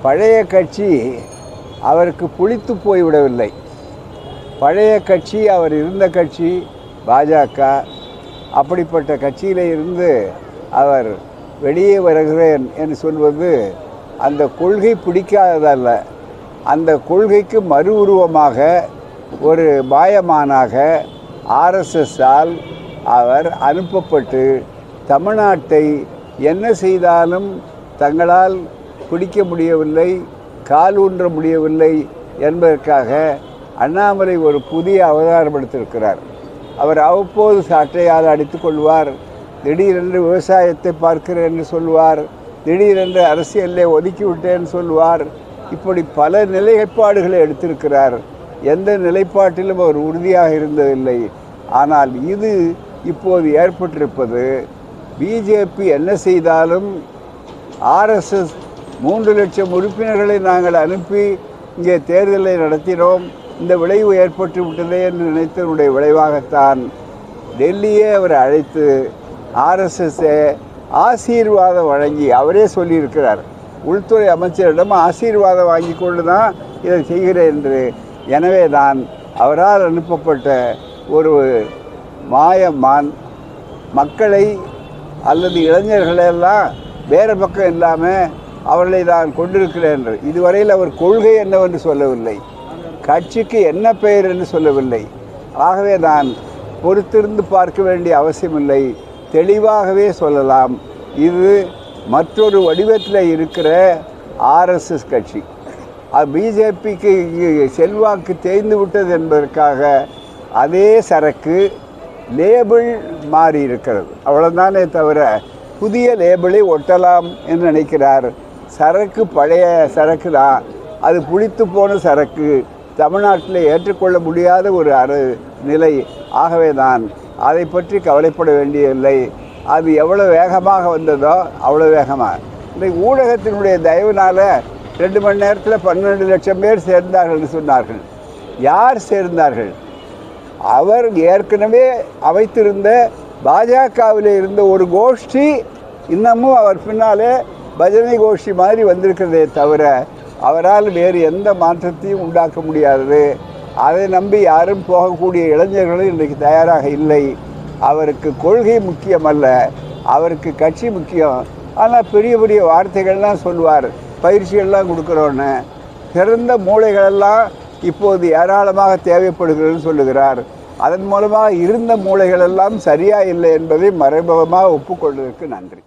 பழைய கட்சி அவருக்கு புளித்து போய்விடவில்லை. பழைய கட்சி, அவர் இருந்த கட்சி பாஜக. அப்படிப்பட்ட கட்சியில் இருந்து அவர் வெளியே வருகிறேன் என்று சொல்வது அந்த கொள்கை பிடிக்காததல்ல. அந்த கொள்கைக்கு மறு உருவமாக ஒரு மாயமானாக ஆர்எஸ்எஸ்ஸால் அவர் அனுப்பப்பட்டு தமிழ்நாட்டை என்ன செய்தாலும் தங்களால் பிடிக்க முடியவில்லை, கால் ஊன்ற முடியவில்லை என்பதற்காக அண்ணாமலை ஒரு புதிய அவதாரம் எடுத்திருக்கிறார். அவர் அவ்வப்போது சட்டையால் அடித்து கொள்வார், திடீரென்று விவசாயத்தை பார்க்கிறேன் என்று சொல்வார், திடீரென்று அரசியலை ஒதுக்கிவிட்டேன்னு சொல்வார். இப்படி பல நிலைப்பாடுகளை எடுத்திருக்கிறார். எந்த நிலைப்பாட்டிலும் அவர் உறுதியாக இருந்ததில்லை. ஆனால் இது இப்போது ஏற்பட்டிருப்பது, பிஜேபி என்ன செய்தாலும் ஆர்எஸ்எஸ் 3 லட்சம் உறுப்பினர்களை நாங்கள் அனுப்பி இங்கே தேர்தலை நடத்தினோம், இந்த விளைவு ஏற்பட்டு விட்டதே என்று நினைத்தனுடைய விளைவாகத்தான் டெல்லியே அவர் அழைத்து ஆர்எஸ்எஸ்ஸை ஆசீர்வாதம் வழங்கி, அவரே சொல்லியிருக்கிறார், உள்துறை அமைச்சரிடம் ஆசீர்வாதம் வாங்கி கொண்டு தான் இதை செய்கிறேன் என்று. எனவே தான் அவரால் அனுப்பப்பட்ட ஒரு மாயமான் மக்களை அல்லது இளைஞர்களெல்லாம் வேறு பக்கம் இல்லாமல் அவர்களை நான் கொண்டிருக்கிறேன் என்று. இதுவரையில் அவர் கொள்கை என்னவென்று சொல்லவில்லை, கட்சிக்கு என்ன பெயர் என்று சொல்லவில்லை. ஆகவே நான் பொறுத்திருந்து பார்க்க வேண்டிய அவசியமில்லை, தெளிவாகவே சொல்லலாம், இது மற்றொரு வடிவத்தில் இருக்கிற ஆர்எஸ்எஸ் கட்சி. பிஜேபிக்கு செல்வாக்கு தேய்ந்து விட்டது என்பதற்காக அதே சரக்கு லேபிள் மாறி இருக்கிறது, அவ்வளோதானே தவிர புதிய லேபிளை ஒட்டலாம் என்று நினைக்கிறார். சரக்கு பழைய சரக்கு தான், அது புளித்து போன சரக்கு, தமிழ்நாட்டில் ஏற்றுக்கொள்ள முடியாத ஒரு நிலை. ஆகவே தான் அதை பற்றி கவலைப்பட வேண்டியதில்லை. அது எவ்வளோ வேகமாக வந்ததோ அவ்வளோ வேகமாக இன்றைக்கு ஊடகத்தினுடைய தயவுனால் 2 மணி நேரத்தில் 12 லட்சம் பேர் சேர்ந்தார்கள் என்று சொன்னார்கள். யார் சேர்ந்தார்கள்? அவர் ஏற்கனவே அமைத்திருந்த பாஜகவில் இருந்த ஒரு கோஷ்டி இன்னமும் அவர் பின்னாலே பஜனை கோஷ்டி மாதிரி வந்திருக்கிறதே தவிர அவரால் வேறு எந்த மாற்றத்தையும் உண்டாக்க முடியாதது. அதை நம்பி யாரும் போகக்கூடிய இளைஞர்களும் இன்றைக்கு தயாராக இல்லை. அவருக்கு கொள்கை முக்கியமல்ல, அவருக்கு கட்சி முக்கியம். ஆனால் பெரிய பெரிய வார்த்தைகள்லாம் சொல்வார், பயிற்சிகள்லாம் கொடுக்குறோன்னு. சிறந்த மூளைகளெல்லாம் இப்போது ஏராளமாக தேவைப்படுகிறதுன்னு சொல்லுகிறார். அதன் மூலமாக இருந்த மூளைகளெல்லாம் சரியாக இல்லை என்பதை மறைமுகமாக ஒப்புக்கொள்வதற்கு நன்றி.